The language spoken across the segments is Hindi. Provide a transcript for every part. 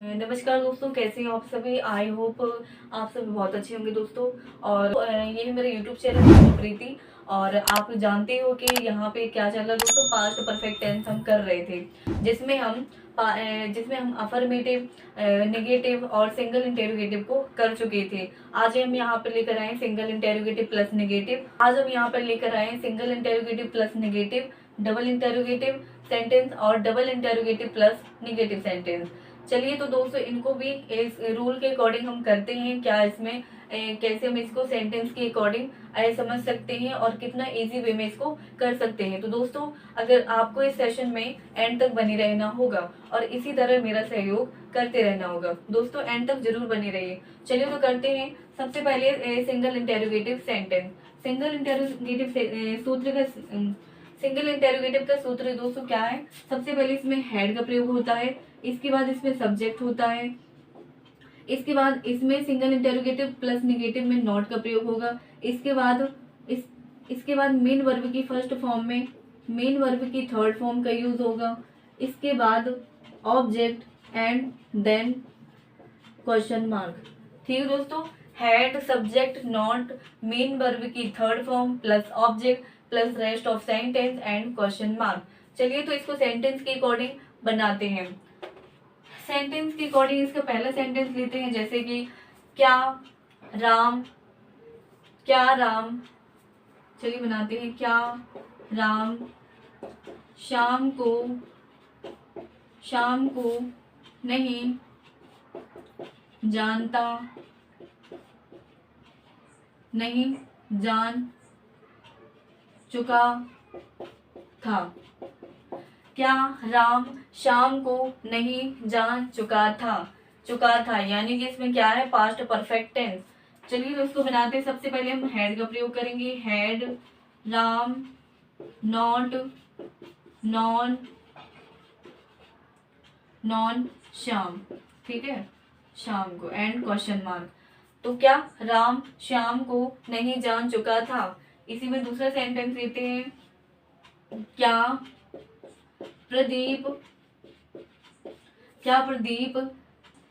नमस्कार दोस्तों, कैसे हैं आप सभी। आई होप आप सभी बहुत अच्छे होंगे दोस्तों। और ये है मेरा यूट्यूब चैनल प्रीति। और आप जानते हो कि यहाँ पे क्या चल रहा है दोस्तों। पास्ट परफेक्ट टेंस हम कर रहे थे, जिसमें हम अफर्मेटिव, नेगेटिव और सिंगल इंटेरोगेटिव को कर चुके थे। आज हम यहाँ पर लेकर आए सिंगल इंटेरोगेटिव प्लस नेगेटिव। आज हम यहाँ पर लेकर आए single interrogative plus negative, double interrogative sentence और double interrogative plus negative sentence. चलिए तो दोस्तों, इनको भी इस रूल के अकॉर्डिंग हम करते हैं। क्या इसमें कैसे हम इसको सेंटेंस के अकॉर्डिंग समझ सकते हैं और कितना इजी वे में इसको कर सकते हैं। तो दोस्तों, अगर आपको इस सेशन में एंड तक बने रहना होगा और इसी तरह मेरा सहयोग करते रहना होगा। दोस्तों, एंड तक जरूर बने रहिए। चलिए तो करते हैं। सबसे पहले single interrogative sentence. Single interrogative सूत्र का सिंगल इंटेरोगेटिव का सूत्र दोस्तों क्या है। सबसे पहले इसमें हेड का प्रयोग होता है, इसके बाद इसमें सब्जेक्ट होता है, इसके बाद इसमें सिंगल इंटेरोगेटिव प्लस नेगेटिव में नॉट का प्रयोग होगा। इसके बाद मेन वर्ब की फर्स्ट फॉर्म में मेन वर्ब की थर्ड फॉर्म का यूज होगा। इसके बाद object and then question mark. ठीक है दोस्तों, head, subject, not, main verb की third form plus object plus rest of sentence and question mark. चलिए तो इसको सेंटेंस के अकॉर्डिंग बनाते हैं। सेंटेंस के अकॉर्डिंग इसका पहला सेंटेंस लेते हैं, जैसे कि क्या राम, क्या राम। चलिए बनाते हैं। क्या राम शाम को नहीं जानता, नहीं जान चुका था। क्या राम शाम को नहीं जान चुका था यानी कि इसमें क्या है, पास्ट परफेक्ट टेंस। चलिए तो इसको बनाते हैं। सबसे पहले हम हैड का प्रयोग करेंगे। हैड राम नॉट नॉन शाम, ठीक है, शाम को एंड क्वेश्चन मार्क। तो क्या राम शाम को नहीं जान चुका था। इसी में दूसरा सेंटेंस लेते हैं। प्रदीप क्या प्रदीप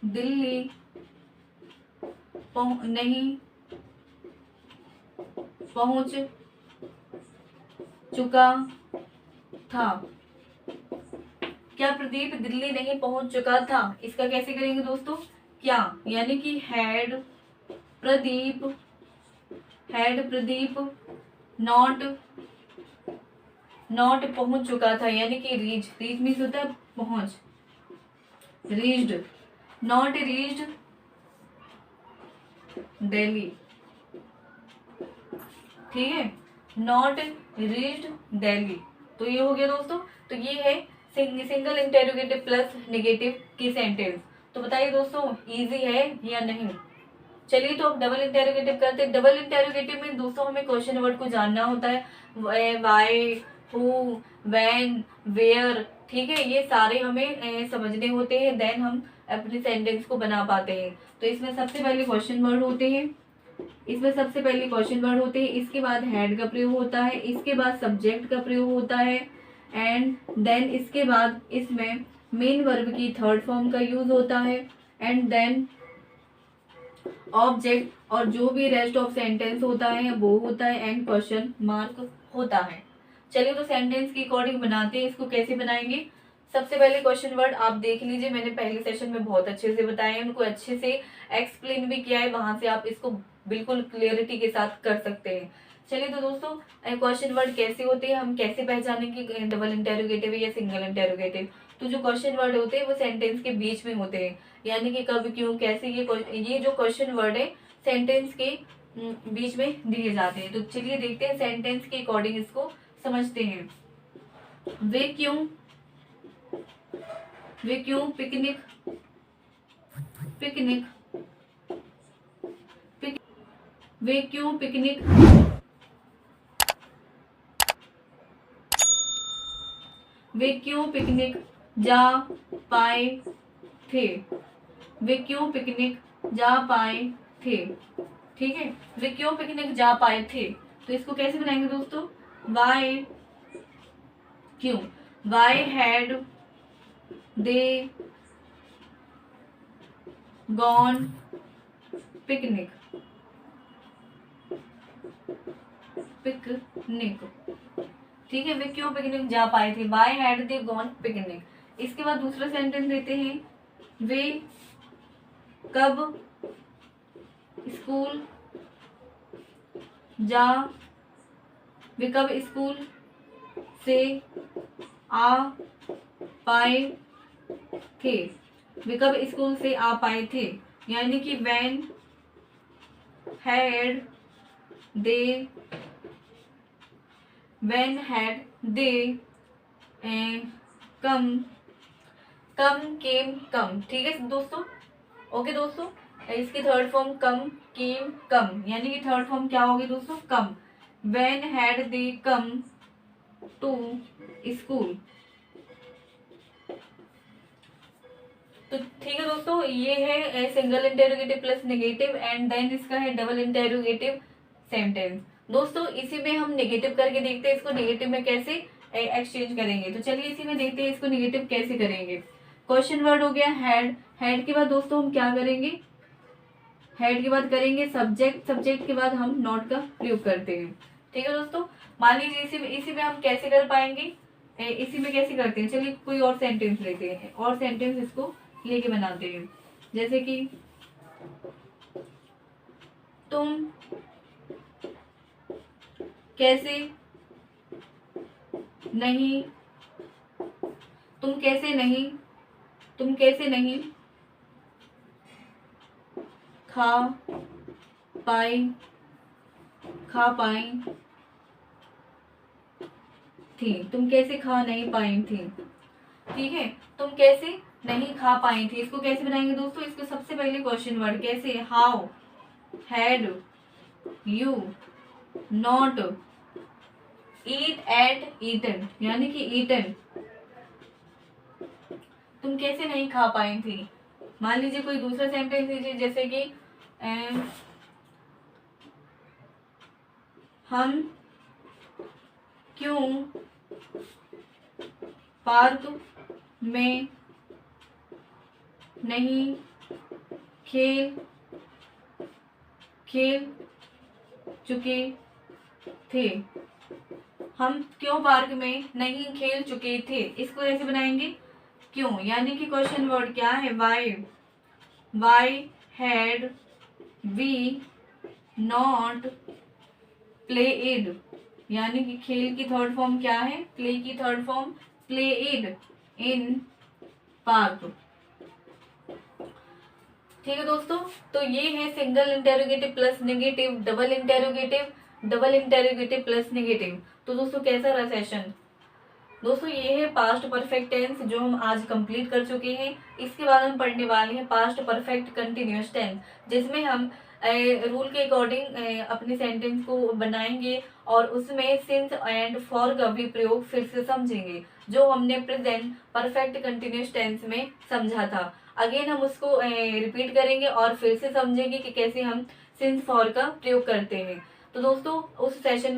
दिल्ली नहीं पहुंच चुका था। क्या प्रदीप दिल्ली नहीं पहुंच चुका था। इसका कैसे करेंगे दोस्तों। क्या यानी कि हैड प्रदीप नॉट पहुंच चुका था यानी कि रीच मीन्स होता है पहुंच। रीच्ड, नॉट रीच्ड दिल्ली, ठीक है, नॉट रीच्ड दिल्ली। तो ये हो गया दोस्तों। तो ये है सिंगल इंटेरोगेटिव प्लस नेगेटिव की सेंटेंस। तो बताइए दोस्तों, इजी है या नहीं। चलिए तो अब डबल इंटेरोगेटिव करते हैं। डबल इंटेरोगेटिव में दोस्तों हमें क्वेश्चन वर्ड को जानना होता है। वाई, हु, व्हेन, वेयर, ठीक है, ये सारे हमें समझने होते हैं। देन हम अपने सेंटेंस को बना पाते हैं। तो इसमें सबसे पहले क्वेश्चन वर्ड होते हैं। इसके बाद हेड का प्रयोग होता है, इसके बाद सब्जेक्ट का प्रयोग होता है एंड देन इसके बाद इसमें मेन वर्ब की थर्ड फॉर्म का यूज होता है एंड देन ऑब्जेक्ट और जो भी रेस्ट ऑफ सेंटेंस होता है वो होता है एंड क्वेश्चन मार्क होता है। चलिए तो सेंटेंस के अकॉर्डिंग बनाते हैं। इसको कैसे बनाएंगे। सबसे पहले क्वेश्चन वर्ड आप देख लीजिए, मैंने पहले सेशन में बहुत अच्छे से बताए हैं, उनको अच्छे से एक्सप्लेन भी किया है। वहां से आप इसको बिल्कुल क्लियरिटी के साथ कर सकते हैं। चलिए तो दोस्तों, क्वेश्चन वर्ड कैसे होते हैं, हम कैसे पहचानेंगे डबल इंटेरोगेटिव या सिंगल इंटेरोगेटिव। तो जो क्वेश्चन वर्ड होते हैं वो सेंटेंस के बीच में होते हैं, यानी कि कब, क्यों, कैसे, ये जो क्वेश्चन वर्ड है सेंटेंस के बीच में दिए जाते हैं। तो चलिए देखते हैं सेंटेंस के अकॉर्डिंग इसको समझते हैं। वे क्यों पिकनिक वे क्यों पिकनिक वे क्यों पिकनिक जा पाए थे। वे क्यों पिकनिक जा पाए थे, ठीक है, वे क्यों पिकनिक जा पाए थे। तो इसको कैसे बनाएंगे दोस्तों। वाई, क्यों, why had they gone picnic, picnic, ठीक है, वे क्यों पिकनिक जा पाए थे, why had they gone picnic. इसके बाद दूसरा सेंटेंस देते हैं, वे कब स्कूल जा, वे कब स्कूल से आ पाए थे, वे कब स्कूल से आ पाए थे, यानी कि when had they come, came, come, ठीक है दोस्तों। ओके दोस्तों, इसकी थर्ड फॉर्म कम, केम, कम, यानी कि थर्ड फॉर्म क्या होगी दोस्तों, कम। when had they come to school, तो ठीक है दोस्तों, ये है single interrogative plus negative and then इसका है डबल इंटेरोगेटिव सेंटेंस। दोस्तों इसी में हम नेगेटिव करके देखते हैं, इसको नेगेटिव में कैसे एक्सचेंज करेंगे। तो चलिए इसी में देखते हैं इसको नेगेटिव कैसे करेंगे। क्वेश्चन वर्ड हो गया हैड, हैड के बाद दोस्तों हम क्या करेंगे, हैड के बाद करेंगे सब्जेक्ट, सब्जेक्ट के बाद हम नॉट का प्रयोग करते हैं। ठीक है दोस्तों, मान लीजिए इसी में हम कैसे कर पाएंगे, इसी में कैसे करते हैं, चलिए कोई और सेंटेंस लेते हैं, और सेंटेंस इसको लेके बनाते हैं। जैसे कि तुम कैसे नहीं, तुम कैसे नहीं, तुम कैसे नहीं खा पाई, खा पाई थी, तुम कैसे खा नहीं पाई थी। ठीक है, तुम कैसे नहीं खा पाई थी, इसको कैसे बनाएंगे दोस्तों, इसको सबसे पहले क्वेश्चन वर्ड कैसे, how had you not eat ate eaten, यानी कि ईटन, तुम कैसे नहीं खा पाई थी। मान लीजिए कोई दूसरा सेंटेंस लीजिए, जैसे कि हम क्यों पार्क में नहीं खेल चुके थे, हम क्यों पार्क में नहीं खेल चुके थे, इसको ऐसे बनाएंगे क्यों, यानी कि क्वेश्चन वर्ड क्या है, why had we not played, यानी कि खेल की थर्ड फॉर्म क्या है, प्ले की third form played in park. ठीक है दोस्तों, तो ये है single interrogative plus negative, double interrogative plus negative. तो दोस्तों कैसा रहा सेशन, दोस्तों ये है पास्ट परफेक्ट टेंस जो हम आज कंप्लीट कर चुके हैं। इसके बाद हम पढ़ने वाले हैं पास्ट परफेक्ट कंटिन्यूअस टेंस, जिसमें हम रूल के अकॉर्डिंग अपने सेंटेंस को बनाएंगे और उसमें सिंस एंड फॉर का भी प्रयोग फिर से समझेंगे, जो हमने प्रेजेंट परफेक्ट कंटिन्यूअस टेंस में समझा था। अगेन हम उसको रिपीट करेंगे और फिर से समझेंगे कि कैसे हम सिंस फॉर का प्रयोग करते हैं। तो दोस्तों उस सेशन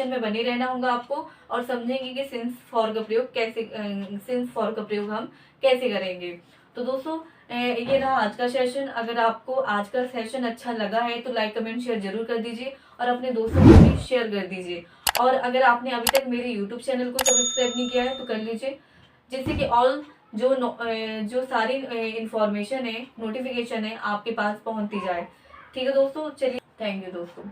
में बने रहना होगा आपको, और समझेंगे कि सिंस फॉर का प्रयोग हम कैसे करेंगे। तो दोस्तों ये रहा आज का सेशन। अगर आपको आज का सेशन अच्छा लगा है तो लाइक कमेंट शेयर जरूर कर दीजिए और अपने दोस्तों को भी शेयर कर दीजिए। और अगर आपने अभी तक मेरे यूट्यूब चैनल को सब्सक्राइब नहीं किया है तो कर लीजिए, जिससे कि ऑल जो सारी इंफॉर्मेशन है, नोटिफिकेशन है, आपके पास पहुंचती जाए। ठीक है दोस्तों, चलिए, थैंक यू दोस्तों।